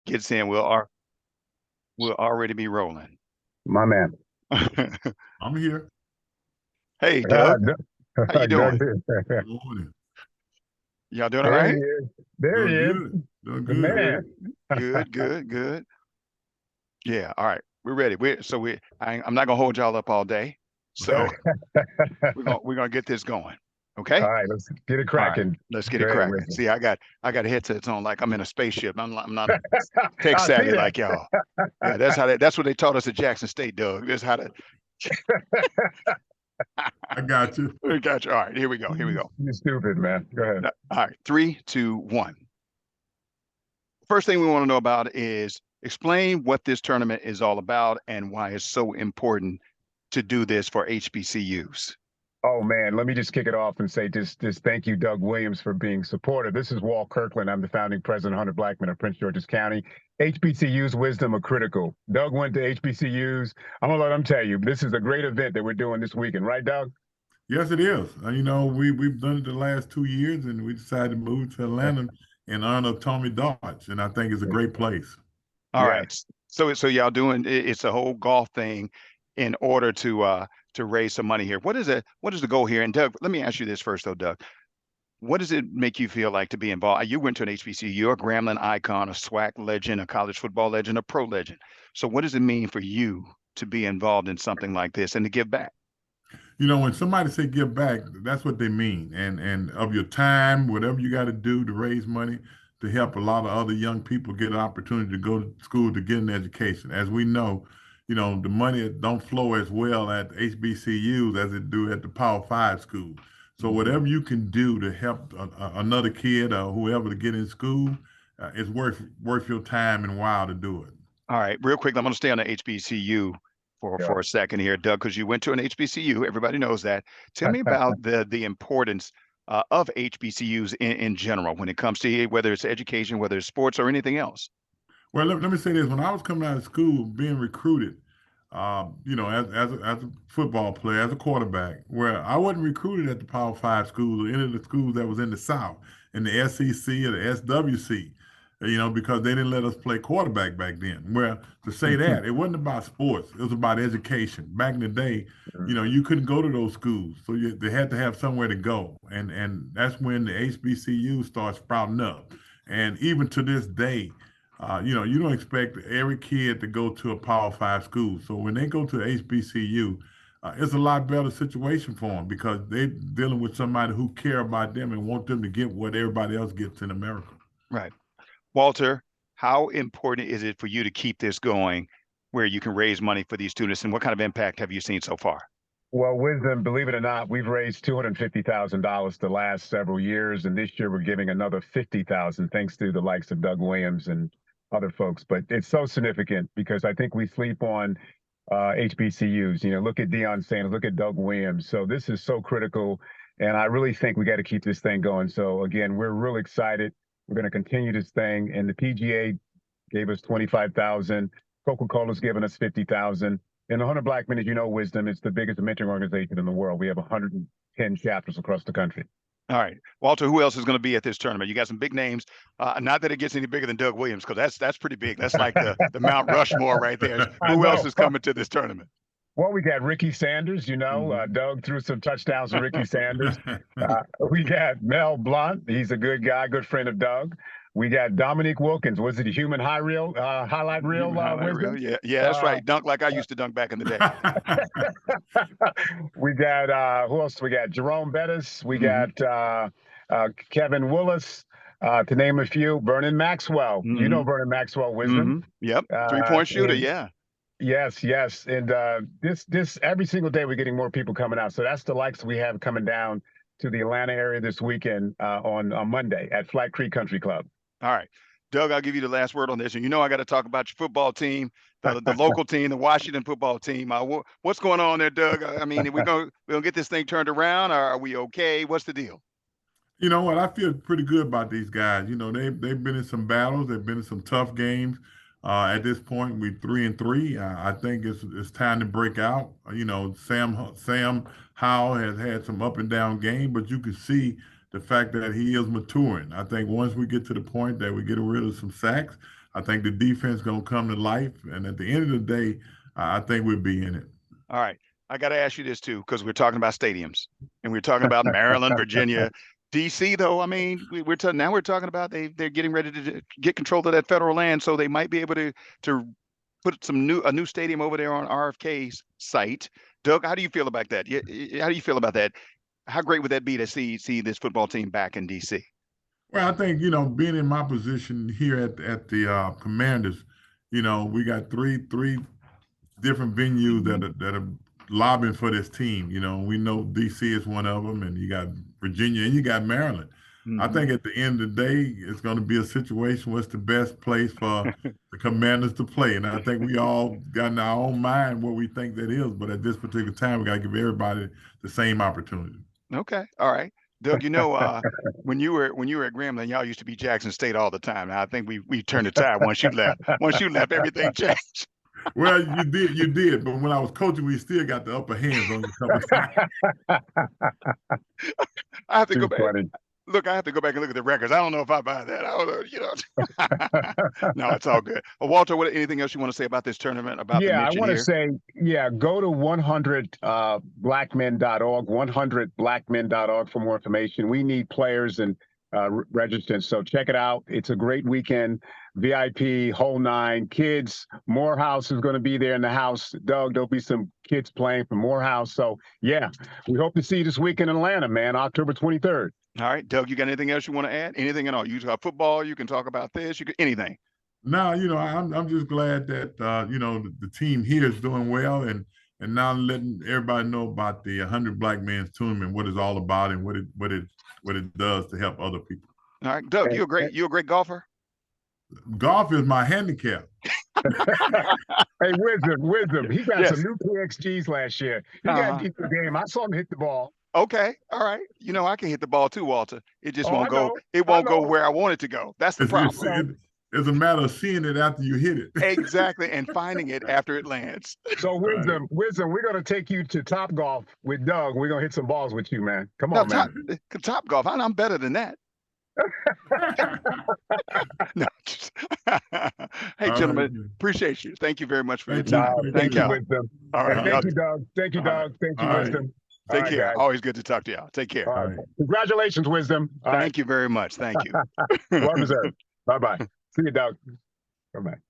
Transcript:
gets in, we'll already be rolling. My man. I'm here. Hey, Doug. How you Doug, doing? Good morning. Y'all doing all there he right? is. There he Doing is. good. Doing The good. man. Good. Yeah, all right. We're ready. I'm not gonna hold y'all up all day. So we're gonna get this going. Okay? All right, let's get it All right, cracking. let's get Go it ahead, cracking. Wisdom. See, I got headsets on like I'm in a spaceship. I'm not tech I see savvy that. like y'all. Yeah, that's what they taught us at Jackson State, Doug. That's how to I got you. we got you. All right, here we go. You're stupid, man. Go ahead. All right, 3, 2, 1. First thing we want to know about is explain what this tournament is all about and why it's so important to do this for HBCUs. Oh man, let me just kick it off and say just thank you, Doug Williams, for being supportive. This is Walt Kirkland. I'm the founding president, Hunter Blackman of Prince George's County. HBCUs wisdom are critical. Doug went to HBCUs. I'm gonna let him tell you. This is a great event that we're doing this weekend, right, Doug? Yes, it is. We've done it the last 2 years, and we decided to move to Atlanta in honor of Tommy Dodge, and I think it's a great place. All right. So y'all doing it's a whole golf thing in order to raise some money here. What is the goal here? And Doug, let me ask you this first though, Doug. What does it make you feel like to be involved? You went to an HBCU, you're a Grambling icon, a SWAC legend, a college football legend, a pro legend. So what does it mean for you to be involved in something like this and to give back? When somebody say give back, that's what they mean. And of your time, whatever you got to do to raise money to help a lot of other young people get an opportunity to go to school to get an education. As we know, the money don't flow as well at HBCUs as it do at the Power Five schools. So whatever you can do to help another kid or whoever to get in school, it's worth your time and while to do it. All right, real quick, I'm going to stay on the HBCU for a second here, Doug, because you went to an HBCU. Everybody knows that. Tell me about the importance of HBCUs in general when it comes to whether it's education, whether it's sports, or anything else. Well, let me say this: when I was coming out of school, being recruited, as a football player, as a quarterback, where I wasn't recruited at the Power Five schools or any of the schools that was in the South, in the SEC or the SWC, because they didn't let us play quarterback back then. Well, to say that, it wasn't about sports; it was about education. Back in the day, you couldn't go to those schools, so they had to have somewhere to go, and that's when the HBCU started sprouting up. And even to this day, you don't expect every kid to go to a Power Five school. So when they go to HBCU, it's a lot better situation for them because they're dealing with somebody who care about them and want them to get what everybody else gets in America. Right. Walter, how important is it for you to keep this going where you can raise money for these students, and what kind of impact have you seen so far? Well, Wisdom, believe it or not, we've raised $250,000 the last several years, and this year we're giving another $50,000 thanks to the likes of Doug Williams and other folks. But it's so significant because I think we sleep on HBCUs. Look at Deion Sanders, look at Doug Williams. So this is so critical, and I really think we got to keep this thing going. So again, we're really excited. We're going to continue this thing, and the PGA gave us 25,000. Coca-Cola's given us 50,000. And 100 Blackmen, as you know, Wisdom, it's the biggest mentoring organization in the world. We have 110 chapters across the country. All right, Walter, who else is going to be at this tournament? You got some big names. Not that it gets any bigger than Doug Williams, because that's pretty big. That's like the Mount Rushmore right there. Who else is coming to this tournament? Well, we got Ricky Sanders, Doug threw some touchdowns to Ricky Sanders. We got Mel Blount. He's a good guy, good friend of Doug. We got Dominique Wilkins. Was it a human highlight reel? Wisdom? Yeah, that's right. Dunk like I used to dunk back in the day. We got who else? We got Jerome Bettis. We got Kevin Willis. To name a few, Vernon Maxwell. You know Vernon Maxwell, Wisdom. Yep, 3-point shooter. Yeah. Yes. And this every single day we're getting more people coming out. So that's the likes we have coming down to the Atlanta area this weekend on Monday at Flat Creek Country Club. All right. Doug, I'll give you the last word on this. And I got to talk about your football team, the local team, the Washington football team. What's going on there, Doug? I mean, are we gonna get this thing turned around, or are we okay? What's the deal? You know what? I feel pretty good about these guys. They've been in some battles. They've been in some tough games. At this point, we're 3-3. I think it's time to break out. Sam Howell has had some up and down game, but you can see the fact that he is maturing. I think once we get to the point that we're getting rid of some sacks, I think the defense is going to come to life. And at the end of the day, I think we'll be in it. All right. I got to ask you this too, because we're talking about stadiums and we're talking about Maryland, Virginia, DC. Though I mean, now we're talking about they're getting ready to get control of that federal land, so they might be able to put a new stadium over there on RFK's site. Doug, how do you feel about that? How do you feel about that? How great would that be to see this football team back in DC? Well, I think, being in my position here at the Commanders, we got three different venues that are lobbying for this team. We know DC is one of them, and you got Virginia and you got Maryland. I think at the end of the day, it's going to be a situation where it's the best place for the Commanders to play. And I think we all got in our own mind what we think that is. But at this particular time, we got to give everybody the same opportunity. Okay. All right. Doug, when you were at Grambling, y'all used to be Jackson State all the time. Now I think we turned the tide once you left. Once you left, everything changed. Well, you did. But when I was coaching, we still got the upper hands on you. I have to go back. Funny. Look, I have to go back and look at the records. I don't know if I buy that. I don't know, No, it's all good. Well, Walter, anything else you want to say about this tournament? About the I want to here? say, go to 100blackmen.org, 100blackmen.org for more information. We need players and registrants, so check it out. It's a great weekend. VIP, whole nine. Kids, Morehouse is going to be there in the house. Doug, there'll be some kids playing for Morehouse. So, yeah, we hope to see you this week in Atlanta, man, October 23rd. All right, Doug, you got anything else you want to add? Anything at all? You talk football, you can talk about this, anything. No, I'm just glad that the team here is doing well, and now letting everybody know about the 100 Black Men's Tournament, what it's all about, and what it does to help other people. All right, Doug, you a great golfer? Golf is my handicap. Hey, Wisdom. He got some new PXGs last year. He got into the game. I saw him hit the ball. Okay, all right. I can hit the ball too, Walter. It just won't go. It won't go where I want it to go. That's the problem. It's a matter of seeing it after you hit it. Exactly, and finding it after it lands. So Wisdom, we're gonna take you to Top Golf with Doug. We're gonna hit some balls with you, man. Come on, man. Top Golf. I'm better than that. No. Hey, gentlemen, appreciate you. Thank you very much for your time. Thank you, Wisdom. All right. Thank you, Doug. Thank you, Doug. Thank you, Wisdom. Take care. Guys. Always good to talk to y'all. Take care. Right. Congratulations, Wisdom. Thank you very much. Thank you. Well deserved. Bye-bye. See you, Doug. Bye-bye.